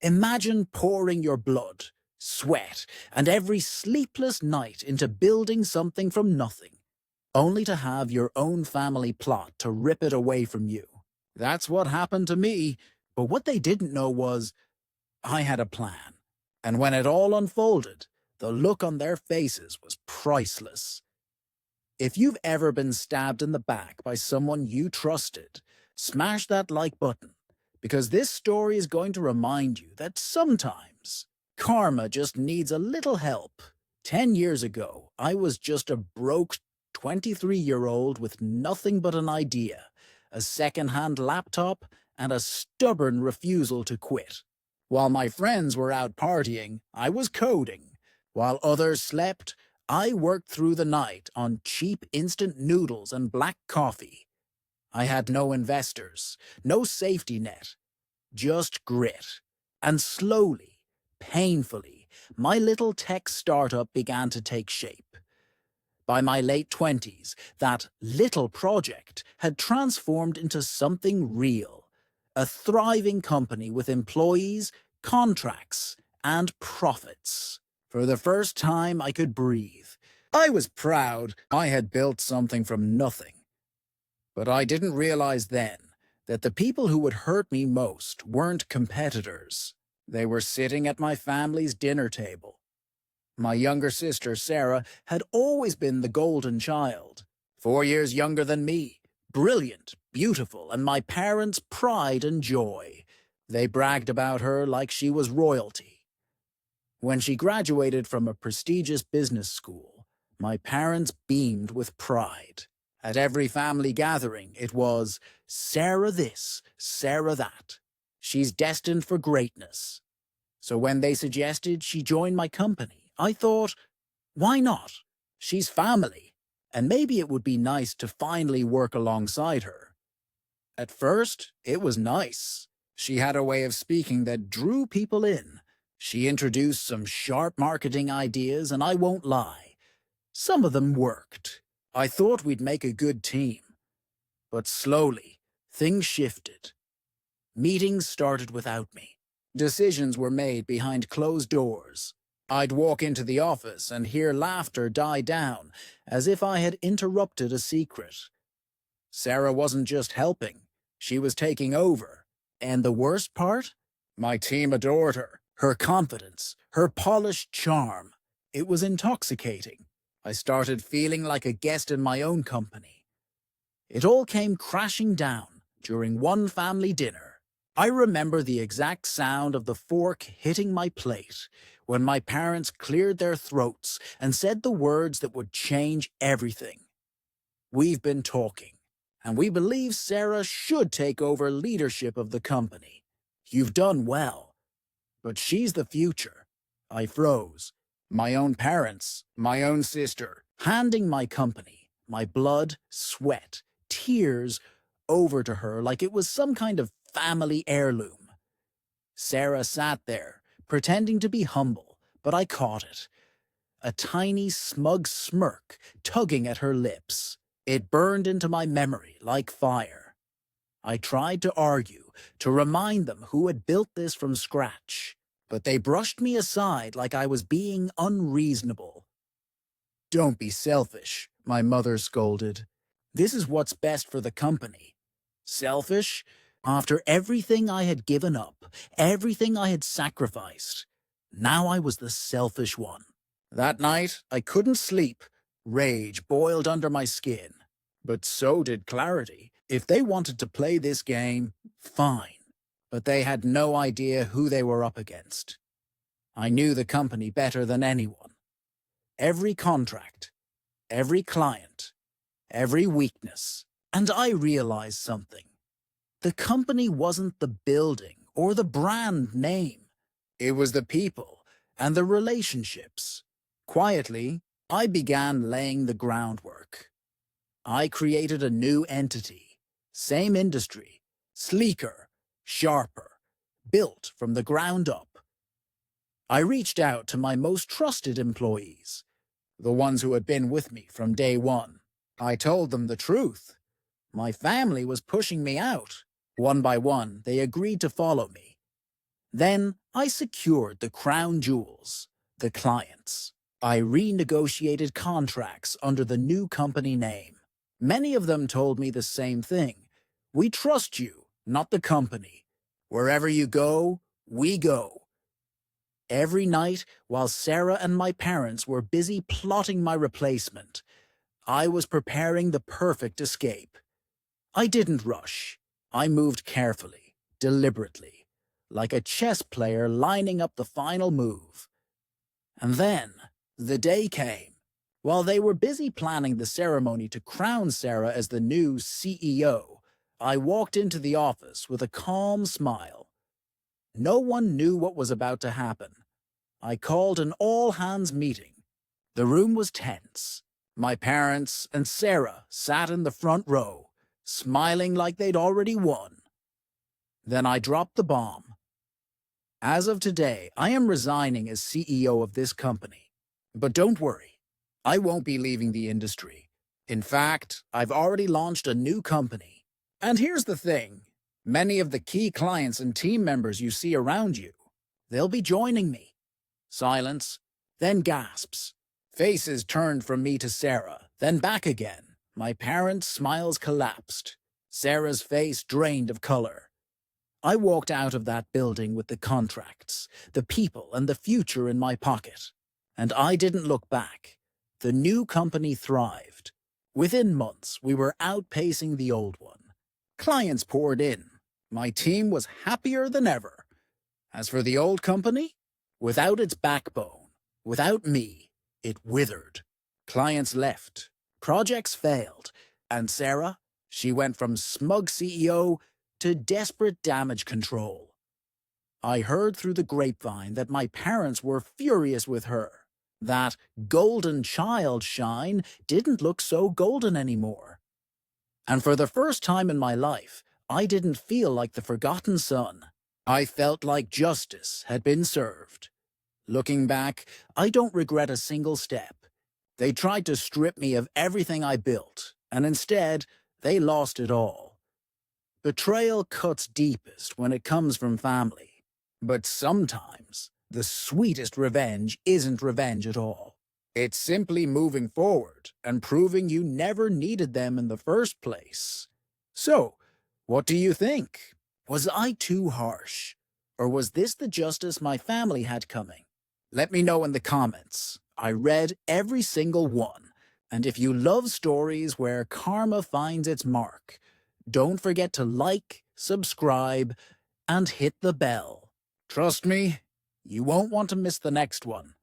Imagine pouring your blood, sweat, and every sleepless night into building something from nothing, only to have your own family plot to rip it away from you. That's what happened to me, but what they didn't know was I had a plan. And when it all unfolded, the look on their faces was priceless. If you've ever been stabbed in the back by someone you trusted, smash that like button, because this story is going to remind you that sometimes karma just needs a little help. 10 years ago, I was just a broke 23-year-old with nothing but an idea, a second-hand laptop, and a stubborn refusal to quit. While my friends were out partying, I was coding. While others slept, I worked through the night on cheap instant noodles and black coffee. I had no investors, no safety net, just grit. And slowly, painfully, my little tech startup began to take shape. By my late 20s, that little project had transformed into something real, a thriving company with employees, contracts, and profits. For the first time, I could breathe. I was proud I had built something from nothing. But I didn't realize then that the people who would hurt me most weren't competitors. They were sitting at my family's dinner table. My younger sister, Sarah, had always been the golden child, 4 years younger than me, brilliant, beautiful, and my parents' pride and joy. They bragged about her like she was royalty. When she graduated from a prestigious business school, my parents beamed with pride. At every family gathering, it was, Sarah this, Sarah that. She's destined for greatness. So when they suggested she join my company, I thought, why not? She's family, and maybe it would be nice to finally work alongside her. At first, it was nice. She had a way of speaking that drew people in. She introduced some sharp marketing ideas, and I won't lie. Some of them worked. I thought we'd make a good team. But slowly, things shifted. Meetings started without me. Decisions were made behind closed doors. I'd walk into the office and hear laughter die down, as if I had interrupted a secret. Sarah wasn't just helping, she was taking over. And the worst part? My team adored her. Her confidence, her polished charm. It was intoxicating. I started feeling like a guest in my own company. It all came crashing down during one family dinner. I remember the exact sound of the fork hitting my plate when my parents cleared their throats and said the words that would change everything. We've been talking, and we believe Sarah should take over leadership of the company. You've done well, but she's the future. I froze. My own parents, my own sister, handing my company, my blood, sweat, tears, over to her like it was some kind of family heirloom. Sarah sat there, pretending to be humble, but I caught it. A tiny, smug smirk tugging at her lips. It burned into my memory like fire. I tried to argue, to remind them who had built this from scratch, but they brushed me aside like I was being unreasonable. "Don't be selfish," my mother scolded. "This is what's best for the company." Selfish? After everything I had given up, everything I had sacrificed, now I was the selfish one. That night, I couldn't sleep. Rage boiled under my skin. But so did clarity. If they wanted to play this game, fine. But they had no idea who they were up against. I knew the company better than anyone. Every contract, every client, every weakness. And I realized something. The company wasn't the building or the brand name. It was the people and the relationships. Quietly, I began laying the groundwork. I created a new entity, same industry, sleeker, sharper, built from the ground up. I reached out to my most trusted employees, the ones who had been with me from day one. I told them the truth. My family was pushing me out. One by one, they agreed to follow me. Then I secured the crown jewels, the clients. I renegotiated contracts under the new company name. Many of them told me the same thing. We trust you, not the company. Wherever you go, we go. Every night, while Sarah and my parents were busy plotting my replacement, I was preparing the perfect escape. I didn't rush. I moved carefully, deliberately, like a chess player lining up the final move. And then, the day came. While they were busy planning the ceremony to crown Sarah as the new CEO, I walked into the office with a calm smile. No one knew what was about to happen. I called an all-hands meeting. The room was tense. My parents and Sarah sat in the front row, smiling like they'd already won. Then I dropped the bomb. As of today, I am resigning as CEO of this company. But don't worry, I won't be leaving the industry. In fact, I've already launched a new company. And here's the thing, many of the key clients and team members you see around you, they'll be joining me. Silence, then gasps. Faces turned from me to Sarah, then back again. My parents' smiles collapsed. Sarah's face drained of color. I walked out of that building with the contracts, the people, and the future in my pocket. And I didn't look back. The new company thrived. Within months, we were outpacing the old one. Clients poured in. My team was happier than ever. As for the old company, without its backbone, without me, it withered. Clients left. Projects failed. And Sarah, she went from smug CEO to desperate damage control. I heard through the grapevine that my parents were furious with her. That golden child shine didn't look so golden anymore. And for the first time in my life, I didn't feel like the forgotten son. I felt like justice had been served. Looking back, I don't regret a single step. They tried to strip me of everything I built, and instead, they lost it all. Betrayal cuts deepest when it comes from family. But sometimes, the sweetest revenge isn't revenge at all. It's simply moving forward and proving you never needed them in the first place. So, what do you think? Was I too harsh? Or was this the justice my family had coming? Let me know in the comments. I read every single one. And if you love stories where karma finds its mark, don't forget to like, subscribe, and hit the bell. Trust me, you won't want to miss the next one.